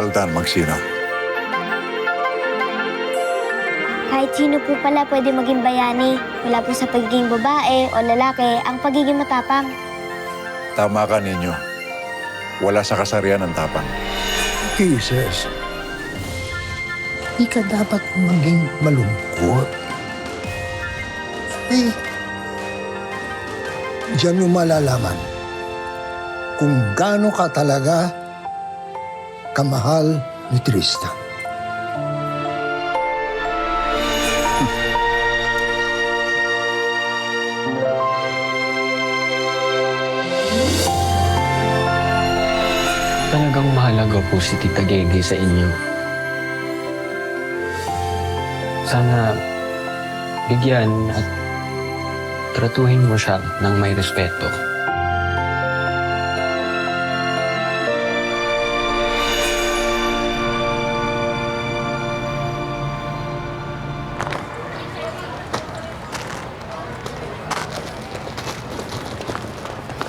Roldan Magsino. Kahit sino po pala pwede maging bayani. Wala po sa pagiging babae o lalaki ang pagiging matapang. Tama ka ninyo. Wala sa kasarian ang tapang. Jesus, di ka dapat maging malungkot. Eh, diyan mo malalaman kung gaano ka talaga kamahal ni Tristan. Talagang mahalaga po si Tita Gege sa inyo. Sana bigyan at tratuhin mo siya ng may respeto.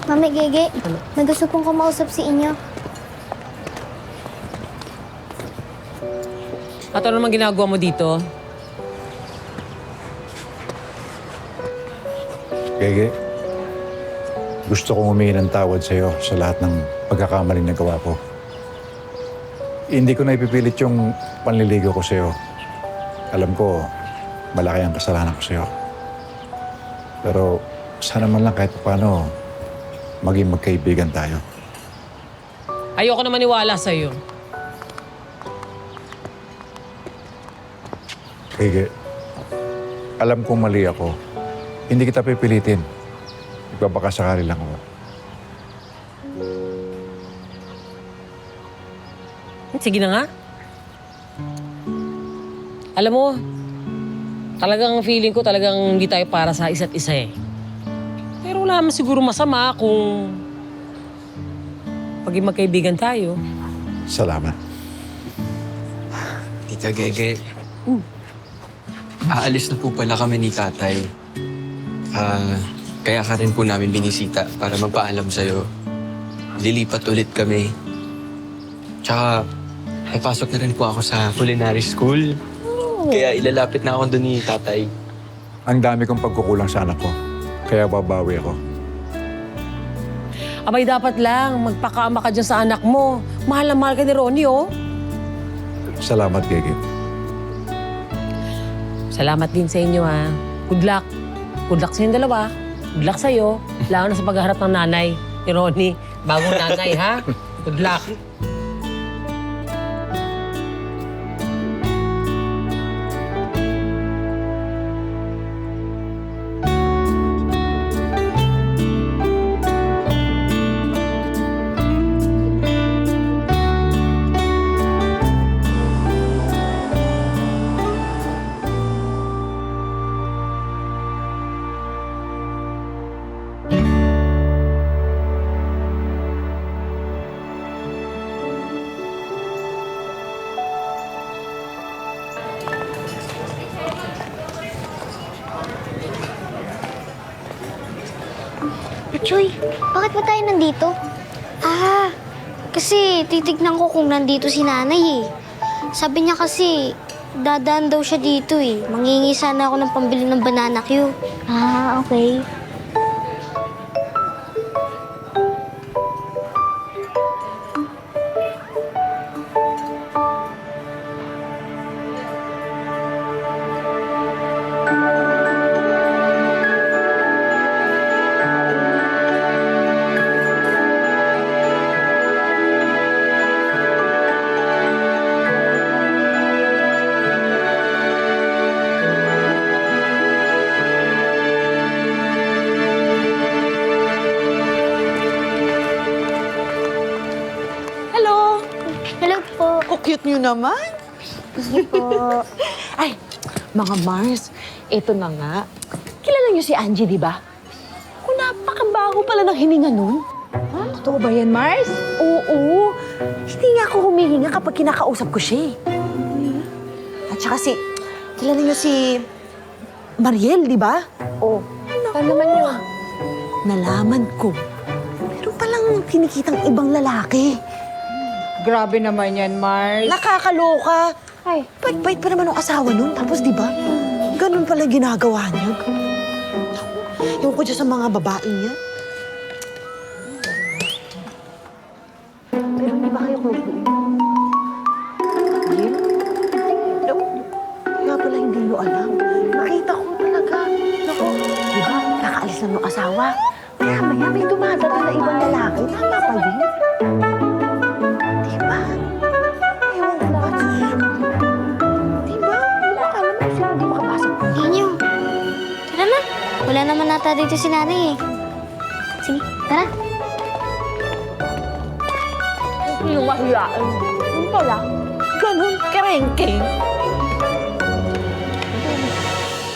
Mami Gege, may gusto pong kumausap si inyo. At ano naman ginagawa mo dito? Gege, gusto kong humingi ng tawad sa'yo sa lahat ng pagkakamaling nagawa ko. Hindi ko na ipipilit yung panliligaw ko sa'yo. Alam ko, malaki ang kasalanan ko sa'yo. Pero sana man lang kahit paano, maging magkaibigan tayo. Ayoko na maniwala sa'yo. Gege, alam kong mali ako. Hindi kita pipilitin. Nagbabakasakali lang ako. Sige na nga. Alam mo, talagang feeling ko talagang hindi tayo para sa isa't isa eh. Pero wala naman siguro masama kung paging magkaibigan tayo. Salamat. Tita Gege, aalis na po pala kami ni Tatay. Kaya ka rin po namin binisita para magpaalam sa'yo. Lilipat ulit kami. Tsaka, papasok na rin po ako sa culinary school. Kaya ilalapit na ako doon ni Tatay. Ang dami kong pagkukulang sa anak ko. Kaya babawi ako. Abay, dapat lang magpakaama ka dyan sa anak mo. Mahal na mahal ka ni Ronnie, oh. Salamat, Gege. Salamat din sa inyo, ha. Good luck. Good luck sa inyong dalawa. Good luck sa'yo. Lalo na sa pagharap ng nanay ni Ronnie. Bagong nanay, ha? Good luck. Choy, bakit ba tayo nandito? Kasi titignan ko kung nandito si nanay eh. Sabi niya kasi, dadaan daw siya dito eh. Mangingi sana ako ng pambili ng banana Q. Okay. Hello! Hello po. Ang cute nyo naman. Po. Ay, mga Mars, eto na nga. Kilala niyo si Angie, di ba? Kung napakabaho pala ng hininga nun. Totoo ba yan, Mars? Oo. Hindi nga ako humihinga kapag kinakausap ko siya. At saka kilala niyo si Mariel, di ba? Oo. Ano naman yun? Nalaman ko. Meron palang kinikitang ibang lalaki. grabe naman yan, Mars. Nakakaloka. Ay, bait pa naman ng asawa nun. Tapos, di ba, ganun pala ginagawa niya. Yung ko dyan sa mga babae niya. Pero hindi ba kayo kukuin? Yun? No. Kaya pala hindi nyo alam. Nakita ko talaga. Naku, di ba, nakaalis lang ng asawa. Maya-maya may dumadala na ibang lalaki. Tama pa din. Di ba? Ewan ko ba? Di ba? Alam mo siya hindi makapasok. Ninyo, tara na. Wala naman nata dito si nanay eh. Sige, tara. Yung mahiyaan. Yung pala, ganun, kerengking.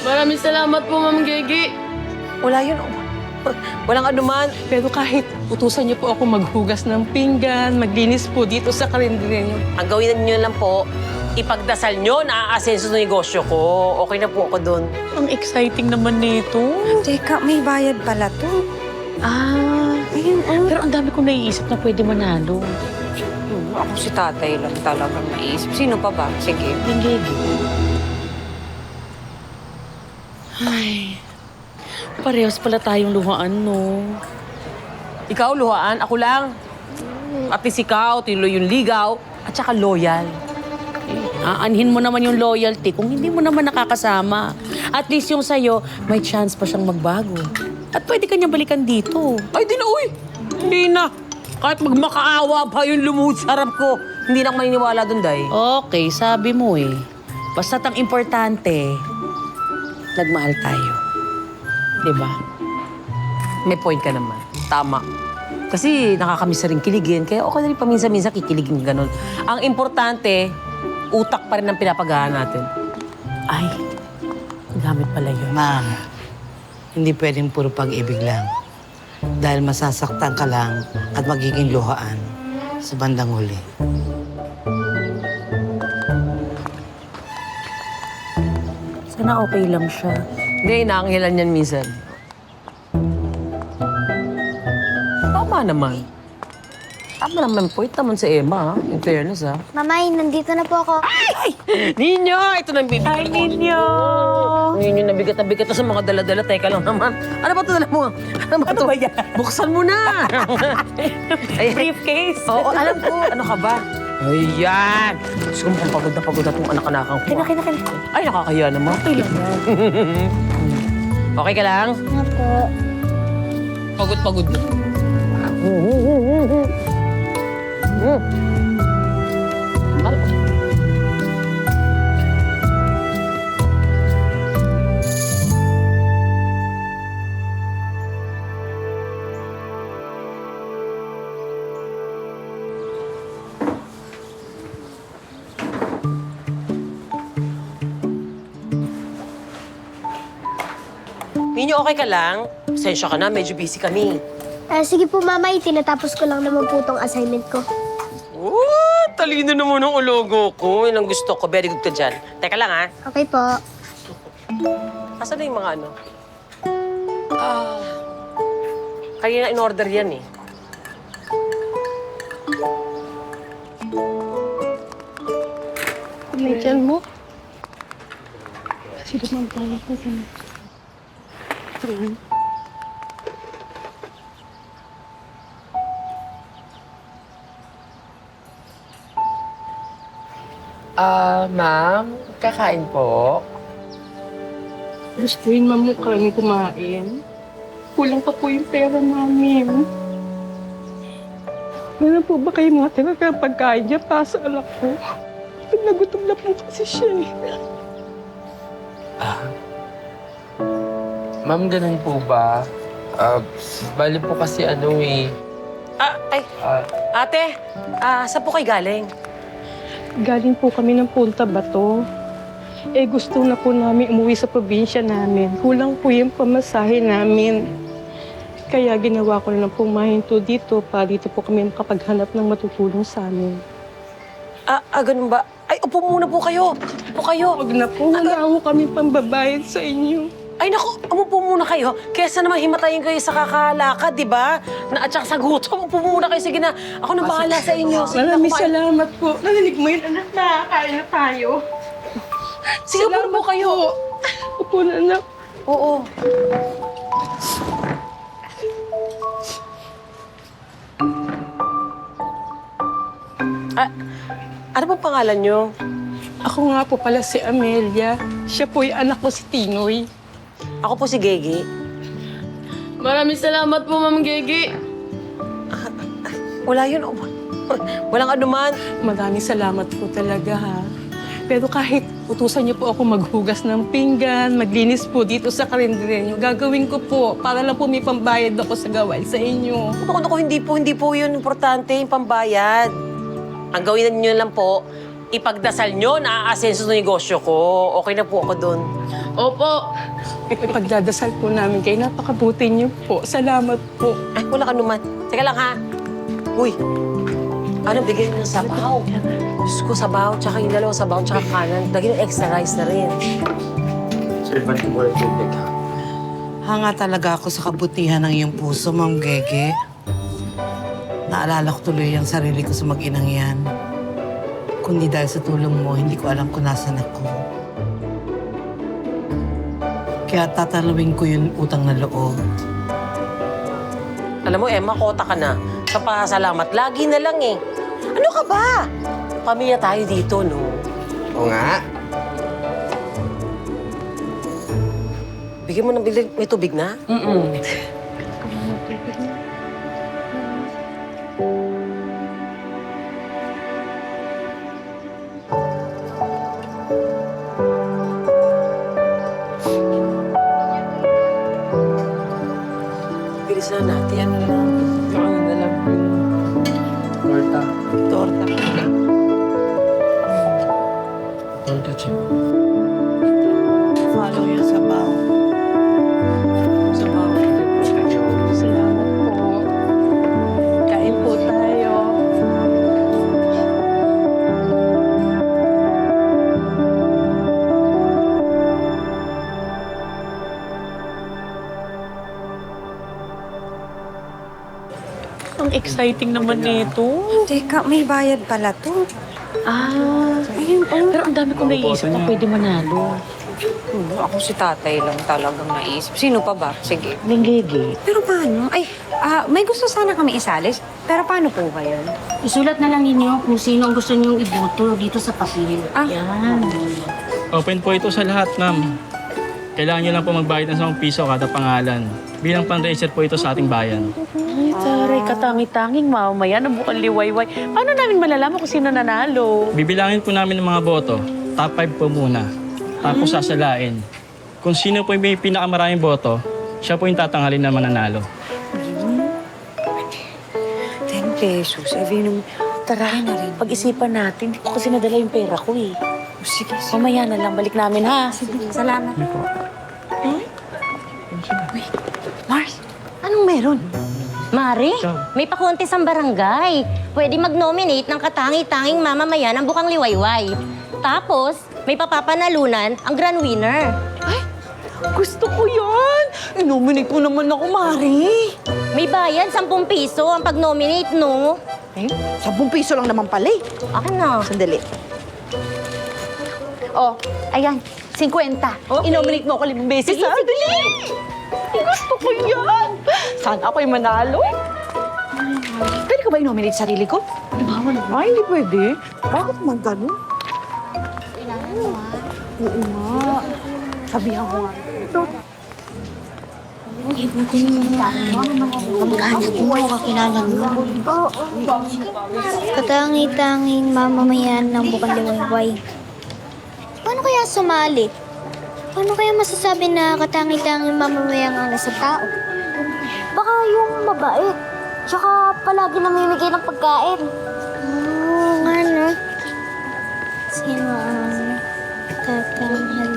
Maraming salamat po, Ma'am Gigi. Wala yun. Walang anuman. Pero kahit utusan niyo po ako maghugas ng pinggan, maglinis po dito sa karinderya niyo. Ang gawin niyo lang po, ipagdasal niyo na aasenso ng negosyo ko. Okay na po ako doon. Ang exciting naman nito. Teka, may bayad pala to. Pero ang dami kong naiisip na pwede manalo. Ako si tatay lang talagang naisip. Sino pa ba? Sige. Ma'am Gigi. Ay, parehas pala tayong luhaan, no? Ikaw, luhaan. Ako lang. At least ikaw, tuloy yung ligaw. At saka loyal. Aanhin mo naman yung loyalty kung hindi mo naman nakakasama. At least yung sa'yo, may chance pa siyang magbago. At pwede ka niyang balikan dito. Ay, di na, uy! Hindi na. Kahit magmakaawa pa yung lumuhod sa harap ko, hindi na ako maniniwala doon, Day. Okay, sabi mo eh. Basta't ang importante, nagmahal tayo. Diba? May point ka naman. Tama. Kasi nakakamiss rin kiligin, kaya okay na rin paminsan-minsan kikiligin ganun. Ang importante, utak pa rin ang pinapagahan natin. Ay, gamit pala yun. Ma'am, hindi pwedeng puro pag-ibig lang. Dahil masasaktan ka lang at magiging luhaan sa bandang huli. Sana okay lang siya. Hindi, inaanghilan yan minsan. Tama naman. Tama naman, point naman sa Emma, ha? In fairness, ha? Mamay, nandito na po ako. Ninyo! Ito na yung bibig. Ay, Ninyo! Ninyo, nabigat na bigat na sa mga dala-dala. Teka lang naman. Ano ba ito dala mo? Ano ba ito? Buksan mo na! Briefcase. Oo, alam ko. Ano ka ba? Ayan! Gusto ko mukhang pagod na itong anak-anakang ko. Kina. Ay, nakakaya naman. Okay lang yan. Okay ka lang? Ako. Pagod-pagod na. Ninyo, okay ka lang? Pasensya ka na, medyo busy kami. Sige po, mamay. Tinatapos ko lang naman po tong assignment ko. Oh, talino naman ang ulogo ko. Yun ang gusto ko. Very good ka dyan. Teka lang, ha? Okay po. Asan na yung mga ano? Kanina in-order yan, eh. Diyan mo. Ma'am, kakain po. Gusto yun, ma'am, na kami kumain. Kulang pa po yung pera namin. Meron po ba kayo mga tinatang pagkain niya para sa anak ko? Nagutom na po kasi siya eh. Ma'am, ganun po ba? Bali po kasi ano eh. Ate, saan po kayo galing? Galing po kami ng Punta Bato. Gusto na po namin umuwi sa probinsya namin. Kulang po yung pamasahe namin. Kaya ginawa ko na lang pong mahinto dito para dito po kami makapaghanap ng matutulong sa amin. Ganun ba? Ay, upo muna po kayo. Upo kayo. Huwag na po, wala ako kami pambabayad sa inyo. Ay naku, umupo muna kayo. Kesa naman himatayin kayo sa kakalakad, di ba? At saka sa gutom, umupo muna kayo. Sige na, ako na bahala sa inyo. Sige na, Maraming kumain. salamat po. Narinig mo yun, anak, nakakain na tayo. Sige, upo po kayo. Upo na, anak. Oo. Ah, ano pong pangalan nyo? Ako nga po pala si Amelia. Siya po yung anak ko si Tinoy. Ako po si Gigi. Maraming salamat po, Ma'am Gigi. Wala yun. Walang anuman. Maraming salamat po talaga, ha. Pero kahit utusan niyo po ako maghugas ng pinggan, maglinis po dito sa karinderya niyo, gagawin ko po para lang po may pambayad ako sa gawain sa inyo. Naku, hindi po yun importante, yung pambayad. Ang gawin niyo lang po, ipagdasal nyo na aasenso sa negosyo ko. Okay na po ako doon. Opo. Ipagdadasal po namin kayo. Napakabuti niyo po. Salamat po. Ay, wala ka naman. Teka lang ha. Uy, ano, bigyan mo ng sabaw. Diyos ko, sabaw, tsaka yung dalawang sabaw, tsaka kanan. Lagyan ng extra rice na rin. Servant ko yung tubig, ha? Hanga talaga ako sa kabutihan ng iyong puso, Ma'am Gege. Naalala ko tuloy ang sarili ko sa mag-inang yan. Kundi dahil sa tulong mo, hindi ko alam kung nasan ako. Kaya tatalawin ko yung utang na loob. Alam mo, Emma, kota ka na. Sa pasalamat, lagi na lang eh. Ano ka ba? Pamilya tayo dito, no? Oo nga. Bigyan mo ng bilig. May tubig na? Bilisan na natin. Ano na lang po yung Torta. torta. Torta, Chip. Follow yung sabaw. Salamat po. Kain po tayo. Ang exciting naman nito. Teka, may bayad pala to. Ayun, pero ang dami kong naiisip na pwede manalo. Ako si tatay lang talagang naisip. Sino pa ba? Sige. Gigi. Pero paano? Ay, may gusto sana kami isalis. Pero paano po ba yun? Isulat na lang ninyo kung sino ang gusto niyong iboto dito sa papel. Yan. Open po ito sa lahat, ma'am. Kailangan nyo lang po magbayad ng 10 piso kada pangalan. Bilang fundraiser po ito sa ating bayan. Ay, taray, katangi-tanging mamaya, nabukan liwayway. Paano namin malalaman kung sino nanalo? Bibilangin po namin ng mga boto. Top 5 po muna. Tapos sasalain. Kung sino po yung may pinakamaraming boto, siya po yung tatanghalin na mananalo. 10 pesos. Nung Tara, pag-isipan natin. Hindi ko kasi nadala yung pera ko eh. sige. Mamaya na lang, balik namin ha. Salamat. Mars, anong meron? Mari, may pakunti sa barangay. Pwede mag-nominate ng katangi-tanging mamamayan ng Bukang Liwayway. Tapos, may papapanalunan ang grand winner. Gusto ko yan! I-nominate mo naman ako, Mari. May bayad 10 piso ang pag-nominate, no? 10 piso lang naman pala eh. Ano? Sandali. Oh, ayan, 50. I-nominate mo ako 5 beses, ha? Dali! Gusto ko yan! Sana ako'y manalo. Pwede ko ba i-nominate sarili ko? Bawal. Ay, hindi pwede. Bakit naman ganun? Oo nga. Sabihan ko nga. Katangi-tanging mamamayan ng Bukang Liwayway. Paano kaya sumali? Paano kaya masasabi na katangi-tanging mamamayan ang nasa tao? Baka yung mabait. Tsaka palagi namimigay ng pagkain. Oo nga, no? Sino ang tatanghalin?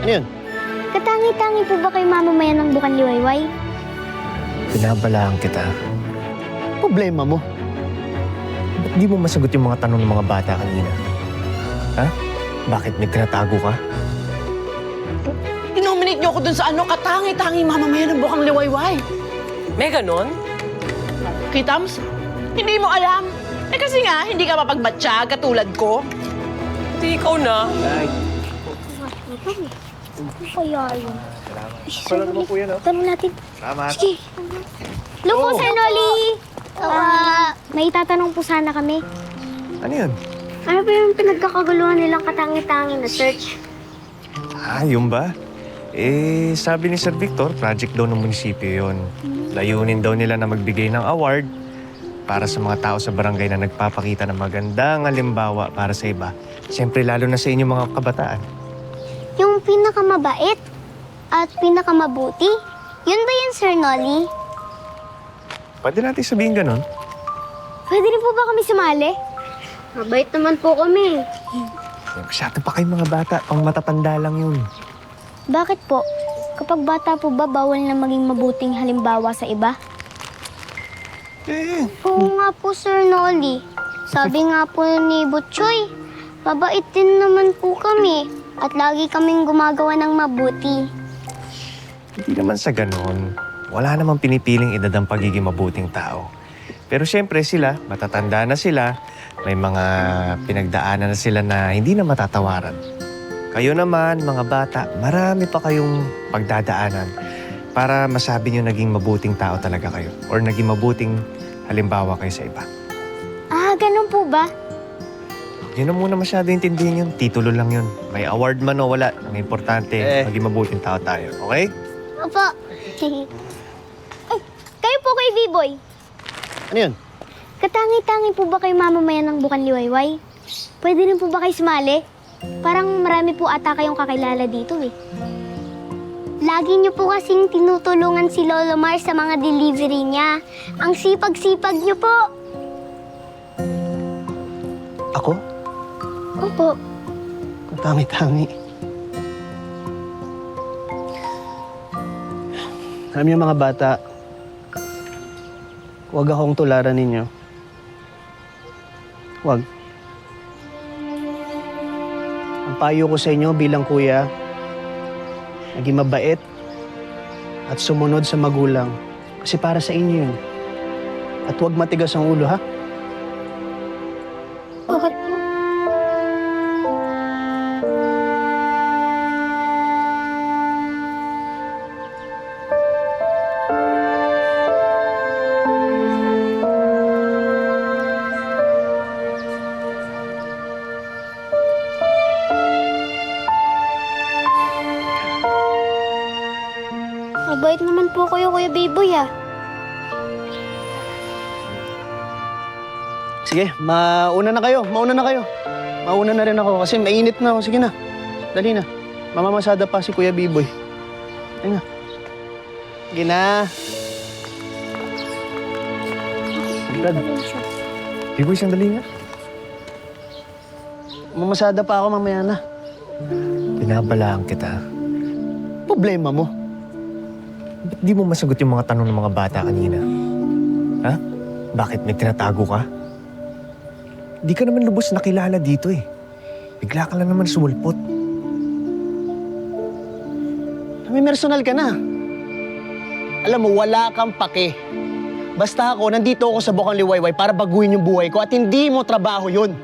Ano yun? Katangi-tangi po ba kayo mamamayan ng Bukang Liwayway? Binabalaan kita. Problema mo? Ba't di mo masagot yung mga tanong ng mga bata kanina? Ha? Bakit may tinatago ka? Inominate niyo ako dun sa katangi-tangi mamamayan ng Bukang Liwayway. May ganon? Kitams, hindi mo alam. Kasi nga, hindi ka mapagbatya katulad ko. Hindi ikaw na. Ano kaya yun? Salamat naman po yan, Tanong natin. Salamat. Sige. Hello po, Sir Noli. May tatanong po sana kami. Ano yun? Ano ba yung pinagkakaguluhan nilang katangi-tangi na search? Yun ba? Sabi ni Sir Victor, project daw ng munisipyo yun. Layunin daw nila na magbigay ng award para sa mga tao sa barangay na nagpapakita ng magandang halimbawa para sa iba. Siyempre, lalo na sa inyong mga kabataan. Yung pinakamabait at pinakamabuti? Yun ba yun, Sir Noli? Pwede natin sabihin ganun? Pwede rin po ba kami sumali? Mabait naman po kami. Masyado pa kayong mga bata, pang matatanda lang yun. Bakit po? Kapag bata po ba, bawal na maging mabuting halimbawa sa iba? Oo nga po, Sir Noli. Sabi nga po ni Butchoy, mabait din naman po kami at lagi kaming gumagawa ng mabuti. Hindi naman sa ganun. Wala namang pinipiling edad ang pagiging mabuting tao. Pero siyempre sila, matatanda na sila, may mga pinagdaanan na sila na hindi na matatawaran. Kayo naman, mga bata, marami pa kayong pagdadaanan para masabi nyo naging mabuting tao talaga kayo or naging mabuting halimbawa kayo sa iba. Ganun po ba? Yun na muna masyado intindihin yun. Titulo lang yun. May award man o wala. Ang importante, maging mabuting tao tayo. Okay? Opo. Ay, kayo po kay V-Boy. Ano yun? Katangi-tangi po ba kayo mamamayan ng Bukang Liwayway? Pwede rin po ba kayo sumali? Parang marami po ata kayong kakilala dito eh. Lagi niyo po kasing tinutulungan si Lolo Mar sa mga delivery niya. Ang sipag-sipag niyo po. Ako? Opo. Tangi-tangi. Alam niyo mga bata, huwag akong tularan ninyo. Huwag. Ang payo ko sa inyo bilang kuya, naging mabait at sumunod sa magulang. Kasi para sa inyo yun. At huwag matigas ang ulo, ha? Bakit po? Mabait naman po kayo, Kuya Biboy, ah. Sige, mauna na kayo. Mauna na rin ako kasi mainit na ako. Sige na. Dali na. Mamamasada pa si Kuya Biboy. Dali na. Sige na. Brad. Biboy, sandali nga. Mamamasada pa ako mamaya na. Binabalaan kita. Problema mo? Ba't di mo masagot yung mga tanong ng mga bata kanina? Ha? Bakit may tinatago ka? Di ka naman lubos nakilala dito eh. Bigla ka lang naman sumulpot. May personal ka na. Alam mo, wala kang pake. Basta ako, nandito ako sa Bukang Liwayway para baguhin yung buhay ko at hindi mo trabaho yun.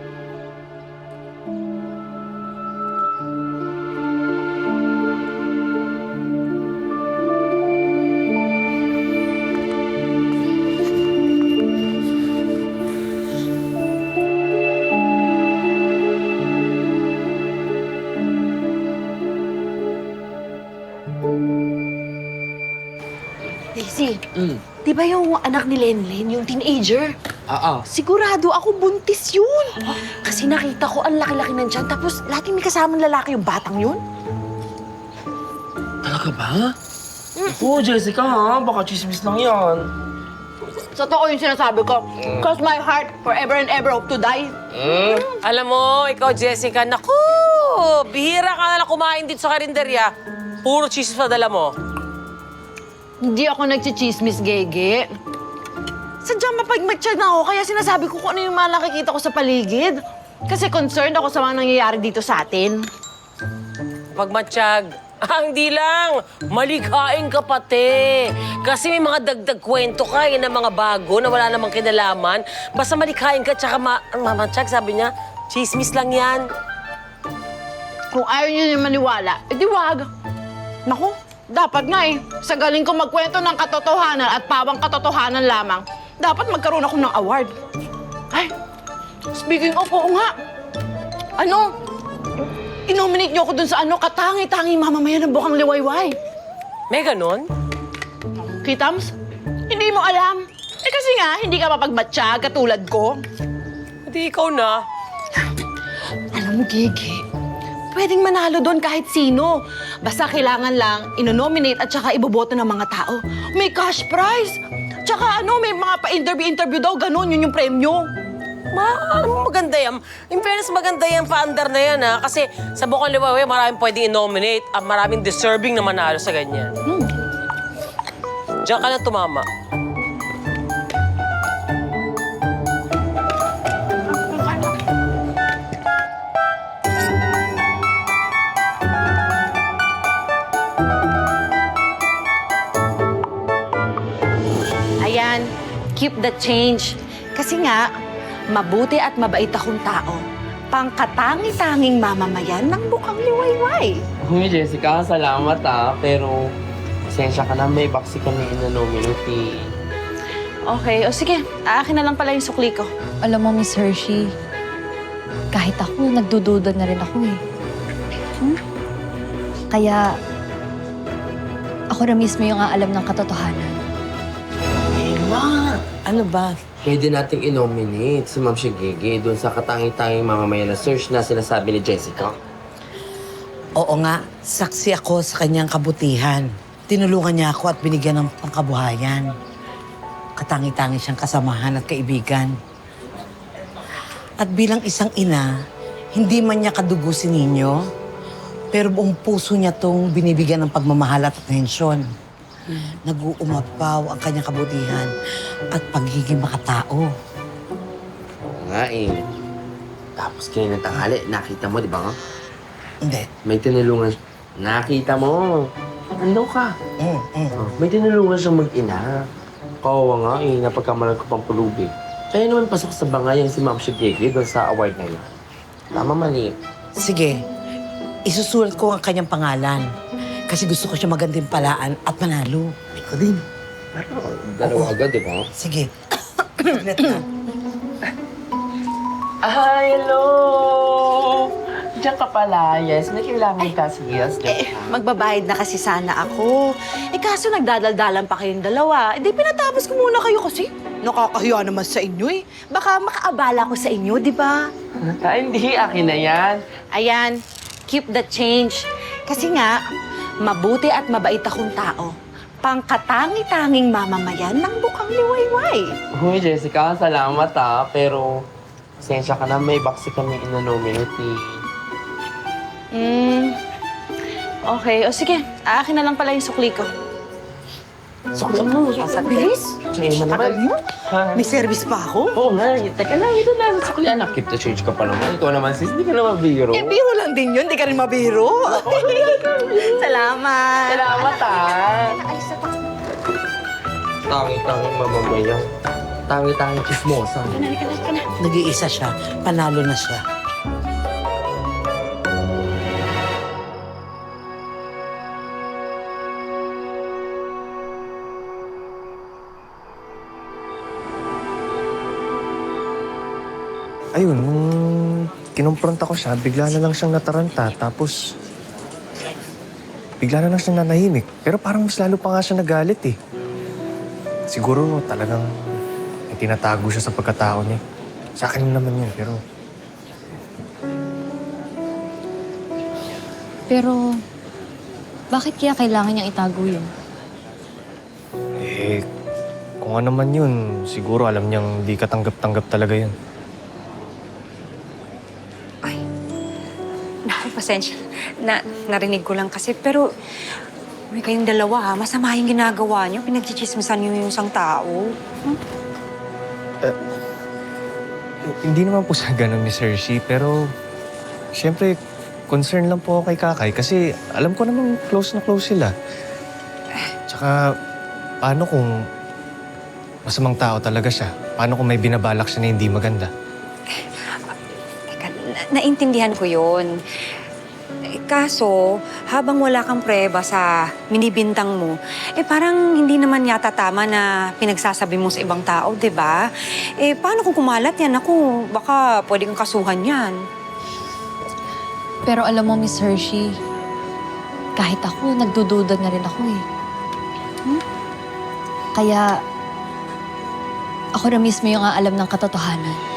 Daisy, di ba yung anak ni Lenlen, yung teenager? Oo. Sigurado ako buntis yun. Kasi nakita ko ang laki-laki ng tiyan, tapos laging may kasamang lalaki yung batang yun. Talaga ba? Oo, Jessica ha. Baka chismis lang yan. Totoo yung sinasabi ko. Cross my heart, forever and ever hope to die. Alam mo, ikaw, Jessica, naku! bihira ka na lang kumain dito sa karinderya. Puro cheese pa dala mo. Hindi ako nagchichismis, Gege. Sadyang mapagmatsyag na ako, kaya sinasabi ko kung ano yung mga nakikita ko sa paligid. Kasi concerned ako sa mga nangyayari dito sa atin. Pagmatsyag. Hindi lang. Malikhain ka pati. Kasi may mga dagdag kwento ka ng mga bago na wala namang kinalaman. Basta malikhain ka, tsaka mamatsyag, sabi niya, chismis lang yan. Kung ayaw niyo niya maniwala, edi wag. Naku, dapat nga eh. Sa galing ko magkwento ng katotohanan at pawang katotohanan lamang, dapat magkaroon ako ng award. Ay, speaking of, oo nga. Ano? I-nominate niyo ako dun sa katangi-tangi mamamayan ng bukang liwayway. May ganon? Kitams, hindi mo alam. Eh kasi nga, hindi ka mapagmatsyag katulad ko. Hindi ikaw na. Alam mo, Gege, pwedeng manalo doon kahit sino. Basta kailangan lang inonominate at saka iboboto ng mga tao. May cash prize. Tsaka may mga pa-interview daw, ganun, yun yung premyo. Maganda yan. In fairness, maganda yan pa-under na yan, ha? Kasi sa Bukang Liwayway, maraming pwedeng i-nominate at maraming deserving na manalo sa ganyan. Diyan ka na tumama. Ayan, keep the change. Kasi nga, mabuti at mabait akong tao. Pangkatangi-tanging mamamayan ng Bukang Liwayway. Uy, Jessica, salamat pero pasensya ka na, may baksi kami ina-nominate eh. Okay, o sige, aakin na lang pala yung sukli ko. Alam mo, Miss Hershey, kahit ako, nagdududa na rin ako eh. Kaya, ako na mismo yung aalam ng katotohanan. Emma! Ano ba? Pwede nating i-nominate si Ma'am Shigege doon sa katangi-tanging mamamayan na search na sinasabi ni Jessica. Oo nga, saksi ako sa kanyang kabutihan. Tinulungan niya ako at binigyan ng pangkabuhayan. Katangi-tangi siyang kasamahan at kaibigan. At bilang isang ina, hindi man niya kadugo si Ninyo, pero buong puso niya tong binibigyan ng pagmamahal at atensyon. Nag-uumapaw ang kanyang kabutihan at pagiging makatao. Oo nga eh. Tapos kayo ng tanghali, nakita mo, di ba? Hindi. May tinulungan. Nakita mo. Ano ka? Mm. May tinulungan siyang mag-ina. Kawawa nga eh, napagkamalan ko pang pulubi. Kaya naman pasok sa bangayan si Ma'am Shigege doon sa award na yun. Tama, mali. Sige, isusulat ko ang kanyang pangalan. Kasi gusto ko siya magantimpalaan at manalo. Ikaw din. Dalawa agad, di ba? Sige. Hello! Diyan ka pala, yes. May kailangan ka si Yes. Magbabayad na kasi sana ako. Kaso nagdadaldalan pa kayong dalawa. Di pinatapos ko muna kayo kasi nakakahiya naman sa inyo eh. Baka makaabala ko sa inyo, di ba? Hindi, akin na yan. Ayan, keep the change. Kasi nga, mabuti at mabait akong tao. Pangkatangi-tanging mamamayan ng Bukang Liwayway. Uy, Jessica, salamat pero pasensya ka na, may baksi kami ina-nominate eh. Okay, o sige, aakin na lang pala yung sukli ko. Sukli mo. Bilis? Sige, Tagal mo? May service pa ako? Oo nga, teka lang, ito na sa sukli. Anak, keep the change ka pa naman. Ikaw naman, sis, hindi ka naman biro. Biro lang din yun, di ka rin mabiro. Salamat. Salamat Tangi-tanging mamamayan. Tangi-tanging chismosa. Nag-iisa siya. Panalo na siya. Ayun, nung kinumpronta ko siya, bigla na lang siyang nataranta. Tapos, bigla na lang siyang nanahimik. Pero parang mas lalo pa nga siya nagalit eh. Siguro talagang may tinatago siya sa pagkatao niya. Sa akin naman yun, pero... Pero, bakit kaya kailangan niyang itago yun? Eh, kung ano man yun, siguro alam niyang di katanggap-tanggap talaga yun. pasensya. Narinig ko lang kasi. Pero, may kayong dalawa ha. Masama yung ginagawa niyo. Pinagchichismisan niyo yung isang tao. Hindi naman po sa ganun, Miss Hershey, pero siyempre, concern lang po ako kay Kakay kasi alam ko naman close na close sila. Tsaka, paano kung masamang tao talaga siya? Paano kung may binabalak siya na hindi maganda? Teka, naintindihan ko yun. Kaso, habang wala kang preba sa minibintang mo, parang hindi naman yata tama na pinagsasabi mo sa ibang tao, di ba? Paano kung kumalat yan? Ako, baka pwede kang kasuhan yan. Pero alam mo, Miss Hershey, kahit ako, nagdududa na rin ako eh. Kaya, ako na mismo yung aalam ng katotohanan.